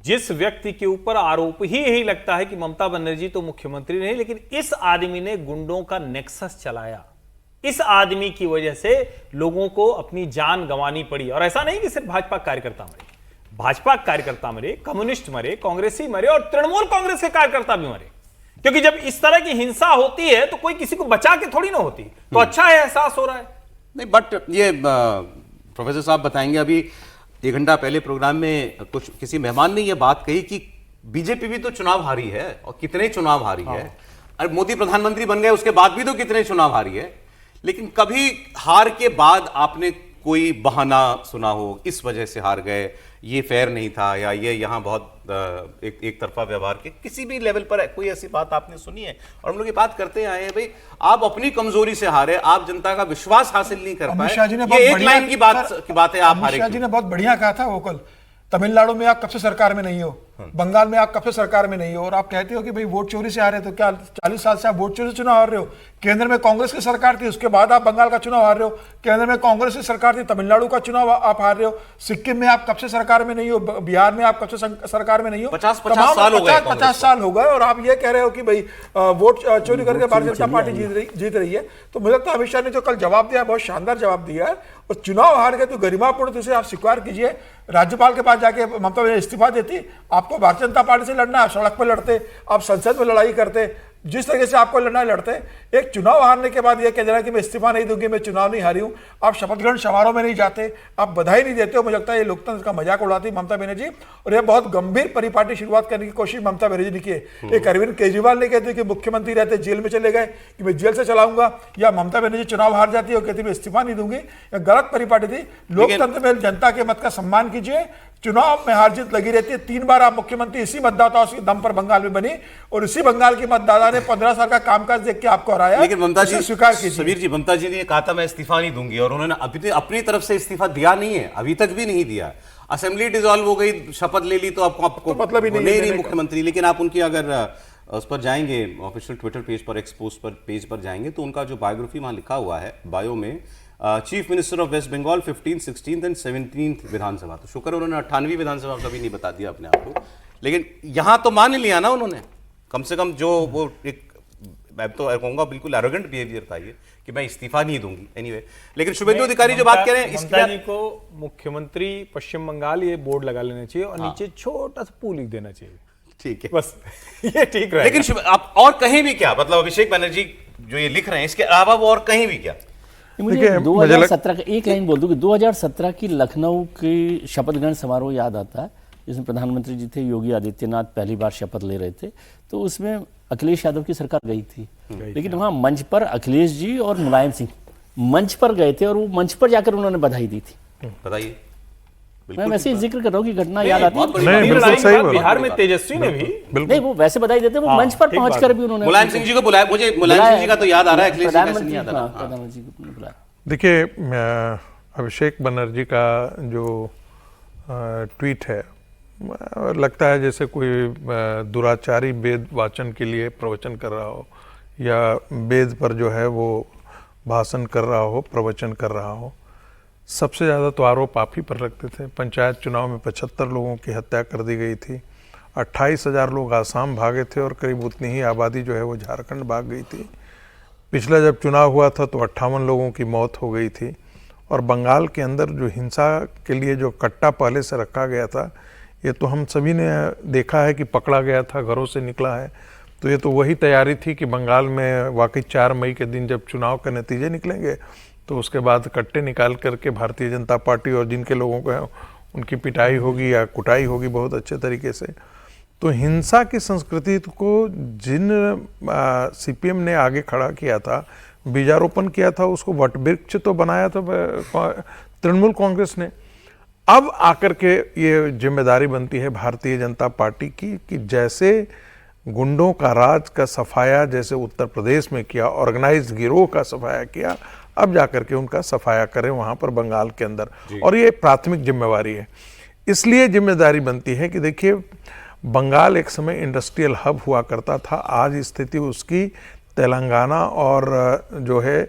जिस व्यक्ति के ऊपर आरोप ही यही लगता है कि ममता बनर्जी तो मुख्यमंत्री नहीं, लेकिन इस आदमी ने गुंडों का नेक्सस चलाया, इस आदमी की वजह से लोगों को अपनी जान गंवानी पड़ी। और ऐसा नहीं कि सिर्फ भाजपा कार्यकर्ता मरे, भाजपा कार्यकर्ता मरे, कम्युनिस्ट मरे, कांग्रेसी मरे और तृणमूल कांग्रेस के कार्यकर्ता भी मरे। क्योंकि जब इस तरह की हिंसा होती है तो कोई किसी को बचा के थोड़ी ना होती। तो अच्छा है, एहसास हो रहा है। नहीं, बट ये प्रोफेसर साहब बताएंगे। अभी 1 घंटा पहले प्रोग्राम में कुछ किसी मेहमान ने ये बात कही कि बीजेपी भी तो चुनाव हारी है, और कितने चुनाव हारी है। अरे मोदी प्रधानमंत्री बन गए उसके बाद भी तो कितने चुनाव हारी है। लेकिन कभी हार के बाद आपने कोई बहाना सुना हो, इस वजह से हार गए, ये फेयर नहीं था, या ये यहाँ बहुत एक तरफा व्यवहार के किसी भी लेवल पर कोई ऐसी बात आपने सुनी है? और हम लोग ये बात करते आए हैं भाई, आप अपनी कमजोरी से हारे, आप जनता का विश्वास हासिल नहीं कर पाए। ये एक लाइन की बात है, आप हारे। अमित शाह जी ने बहुत बढ़िया कहा था वोकल। तमिलनाडु में आप कब से सरकार में नहीं हो, बंगाल में आप कब से सरकार में नहीं हो, और आप कहते हो कि भाई वोट चोरी से हारे, तो क्या 40 साल से आप वोट चोरी से चुनाव हार रहे हो? केंद्र में कांग्रेस की सरकार थी, उसके बाद आप बंगाल का चुनाव हार रहे हो। केंद्र में कांग्रेस की सरकार थी, तमिलनाडु का चुनाव आप हार रहे हो। सिक्किम में आप कब से सरकार में नहीं हो, बिहार में आप कब से सरकार में नहीं हो। 50 साल हो गए, और आप ये कह रहे हो कि भाई वोट चोरी करके भारतीय जनता पार्टी जीत रही है। तो मुझे लगता है अमित शाह ने जो कल जवाब दिया, बहुत शानदार जवाब दिया है। और चुनाव हार गए तो गरिमापूर्ण उसे आप स्वीकार कीजिए। राज्यपाल के पास जाके ममता बनर्जी इस्तीफा देती, आपको भारतीय जनता पार्टी से लड़ना, आप सड़क पर लड़ते, आप संसद में लड़ाई करते, जिस तरीके से आपको लड़ना लड़ते। एक चुनाव हारने के बाद ये कह देना कि मैं इस्तीफा नहीं दूंगी, मैं चुनाव नहीं हारी हूं। आप शपथ ग्रहण समारोह में नहीं जाते, आप बधाई नहीं देते हो। मुझे लगता है ये लोकतंत्र का मजाक उड़ाती ममता बनर्जी, और ये बहुत गंभीर परिपाटी शुरुआत करने की कोशिश ममता बनर्जी ने की है। एक अरविंद केजरीवाल ने कहते कि मुख्यमंत्री रहते जेल में चले गए कि मैं जेल से चलाऊंगा, या ममता बनर्जी चुनाव हार जाती है और कहती मैं इस्तीफा नहीं दूंगी। गलत परिपाटी थी। लोकतंत्र में जनता के मत का सम्मान कीजिए। चुनाव में हार जीत लगी रहती है। 3 बार आप मुख्यमंत्री इसी मतदाताओं के दम पर बंगाल में बनी, और इसी बंगाल की मतदाता ने 15 साल का कामकाज देख के आपको हराया। लेकिन ममता जी स्वीकार कीजिए। समीर जी, ममता जी ने कहा था मैं इस्तीफा नहीं दूंगी, और उन्होंने अभी अपनी तरफ से इस्तीफा दिया नहीं है, अभी तक भी नहीं दिया। असेंबली डिसॉल्व हो गई, शपथ ले ली, तो आपको मतलब ही नहीं मुख्यमंत्री। लेकिन आप उनकी अगर उस पर जाएंगे, ऑफिशियल ट्विटर पेज पर, एक्सपोज पर पेज पर जाएंगे, तो उनका जो बायोग्राफी वहां लिखा हुआ है बायो में, chief minister of West Bengal 15th, 16th and 17th विधानसभा। तो शुक्र उन्होंने 98वीं विधानसभा कभी नहीं बता दिया अपने आप को। लेकिन यहां तो मान लिया ना उन्होंने, कम से कम जो वो एक, मैं तो कहूंगा बिल्कुल एरोगेंट बिहेवियर था ये, कि मैं इस्तीफा नहीं दूंगी। एनीवे, लेकिन शुभेंदु अधिकारी जो बात कह रहे हैं, ममता जी को मुख्यमंत्री पश्चिम बंगाल ये बोर्ड लगा लेना चाहिए, और नीचे छोटा सा पू लिख देना चाहिए। ठीक है, बस ये ठीक रहेगा। लेकिन आप और कहीं भी क्या, मतलब अभिषेक बनर्जी जो ये लिख रहे हैं, इसके अलावा वो और कहीं भी क्या? मुझे 2017 का एक लाइन बोल दूं कि 2017 की लखनऊ की शपथ ग्रहण समारोह याद आता है, जिसमें प्रधानमंत्री जी थे योगी आदित्यनाथ, पहली बार शपथ ले रहे थे। तो उसमें अखिलेश यादव की सरकार गई थी, लेकिन वहाँ मंच पर अखिलेश जी और मुलायम सिंह मंच पर गए थे, और वो मंच पर जाकर उन्होंने बधाई दी थी। बताइए। मैं वैसे ही जिक्र कर रहा हूँ कि घटना याद आती है। बिहार में तेजस्वी ने भी नहीं, वो वैसे बधाई देते, वो मंच पर पहुंचकर भी उन्होंने मुलायम सिंह जी को बुलाया। मुझे मुलायम सिंह जी का तो याद आ रहा है, प्रधानमंत्री को बुलाया। देखिए, अभिषेक बनर्जी का जो ट्वीट है, लगता है जैसे कोई दुराचारी वेद वाचन के लिए प्रवचन कर रहा हो, या वेद पर जो है वो भाषण कर रहा हो, प्रवचन कर रहा हो। सबसे ज़्यादा तो आरोप आप ही पर रखते थे। पंचायत चुनाव में 75 लोगों की हत्या कर दी गई थी, 28,000 लोग आसाम भागे थे, और करीब उतनी ही आबादी जो है वो झारखंड भाग गई थी। पिछला जब चुनाव हुआ था तो 58 लोगों की मौत हो गई थी। और बंगाल के अंदर जो हिंसा के लिए जो कट्टा पहले से रखा गया था, ये तो हम सभी ने देखा है कि पकड़ा गया था, घरों से निकला है। तो ये तो वही तैयारी थी कि बंगाल में वाकई 4 मई के दिन जब चुनाव के नतीजे निकलेंगे, तो उसके बाद कट्टे निकाल करके भारतीय जनता पार्टी और जिनके लोगों को है उनकी पिटाई होगी या कुटाई होगी बहुत अच्छे तरीके से। तो हिंसा की संस्कृति को जिन सीपीएम ने आगे खड़ा किया था, बीजारोपण किया था, उसको वटवृक्ष तो बनाया था तृणमूल कांग्रेस ने। अब आकर के ये जिम्मेदारी बनती है भारतीय जनता पार्टी की कि जैसे गुंडों का राज का सफाया जैसे उत्तर प्रदेश में किया, ऑर्गेनाइज्ड गिरोह का सफाया किया, अब जाकर के उनका सफाया करें वहाँ पर बंगाल के अंदर। और ये प्राथमिक जिम्मेवारी है। इसलिए जिम्मेदारी बनती है कि देखिए, बंगाल एक समय इंडस्ट्रियल हब हुआ करता था, आज स्थिति उसकी तेलंगाना और जो है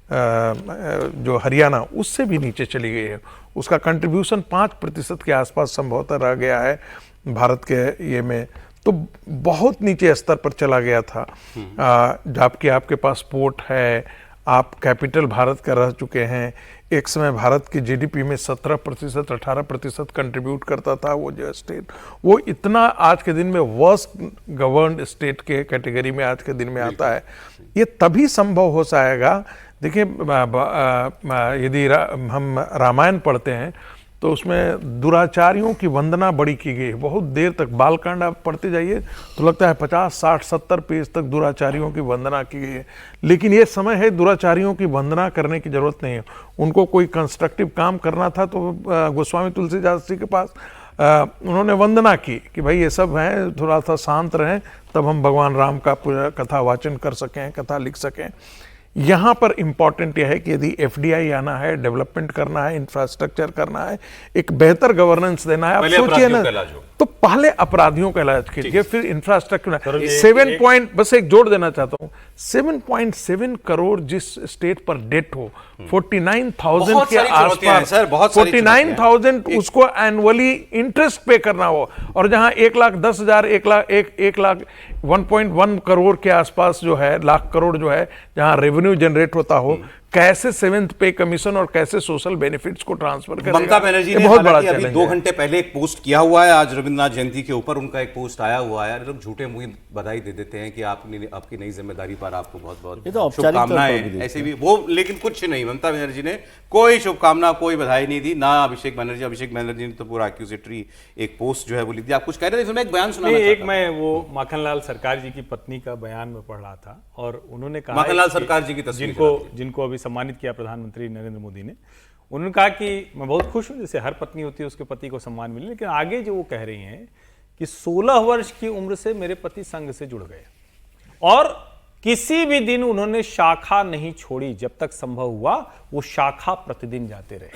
जो हरियाणा उससे भी नीचे चली गई है। उसका कंट्रीब्यूशन 5% के आसपास संभवतः रह गया है। भारत के ये में, तो बहुत नीचे स्तर पर चला गया था। जबकि आपके पास पोर्ट है, आप कैपिटल भारत का रह चुके हैं। एक समय भारत की जीडीपी में 17% 18% कंट्रीब्यूट करता था वो जो स्टेट, वो इतना आज के दिन में वर्स्ट गवर्नड स्टेट के कैटेगरी में आज के दिन में आता है। ये तभी संभव हो पाएगा, देखिए यदि हम रामायण पढ़ते हैं तो उसमें दुराचारियों की वंदना बड़ी की गई, बहुत देर तक बालकांड आप पढ़ते जाइए तो लगता है 50 60 70 पेज तक दुराचारियों की वंदना की गई है। लेकिन ये समय है दुराचारियों की वंदना करने की जरूरत नहीं है। उनको कोई कंस्ट्रक्टिव काम करना था तो गोस्वामी तुलसीदास जी के पास उन्होंने वंदना की कि भाई ये सब हैं, थोड़ा सा शांत रहें, तब हम भगवान राम का पूरा कथा वाचन कर सकें, कथा लिख सकें। यहाँ पर इंपॉर्टेंट यह है कि यदि एफडीआई आना है, डेवलपमेंट करना है, इंफ्रास्ट्रक्चर करना है, एक बेहतर गवर्नेंस देना है, आप सोचिए ना, तो पहले अपराधियों का इलाज कीजिए, फिर इंफ्रास्ट्रक्चर। 7 पॉइंट, बस एक जोड़ देना चाहता हूँ, 7.7 करोड़ जिस स्टेट पर डेट हो, 49,000 के आसपास, 49,000 उसको एनुअली इंटरेस्ट पे करना हो, और जहां 1,10,000 1.1 करोड़ के आसपास जो है, लाख करोड़ जो है, जहां रेवेन्यू जनरेट होता हो, कैसे 7th पे कमीशन और कैसे सोशल बेनिफिट्स को ट्रांसफर करेगा। ममता बनर्जी ने बहुत बड़ा अभी 2 घंटे पहले एक पोस्ट किया हुआ है, आज रविंद्रनाथ जयंती के ऊपर उनका एक पोस्ट आया हुआ है। लोग झूठे मुंह बधाई दे देते हैं कि आपकी नई जिम्मेदारी पर आपको बहुत बहुत शुभकामनाएं, ऐसे भी वो, लेकिन कुछ नहीं, ममता बनर्जी ने कोई शुभकामना, कोई बधाई नहीं दी, ना अभिषेक बनर्जी ने तो पूरा एक्यूजेटरी एक पोस्ट जो है वो ली थी। आप कुछ कह रहे थे, एक बयान सुना, एक मैं वो माखनलाल सरकार जी की पत्नी का बयान में पढ़ रहा था, और उन्होंने कहा, माखनलाल सरकार जी की तस्वीर जिनको अभी सम्मानित किया प्रधानमंत्री नरेंद्र मोदी ने, उन्होंने कहा कि मैं बहुत खुश हूं, जैसे हर पत्नी होती है उसके पति को सम्मान मिले, लेकिन आगे जो वो कह रही हैं कि 16 वर्ष की उम्र से मेरे पति संघ से जुड़ गए और किसी भी दिन उन्होंने शाखा नहीं छोड़ी, जब तक संभव हुआ वो शाखा प्रतिदिन जाते रहे।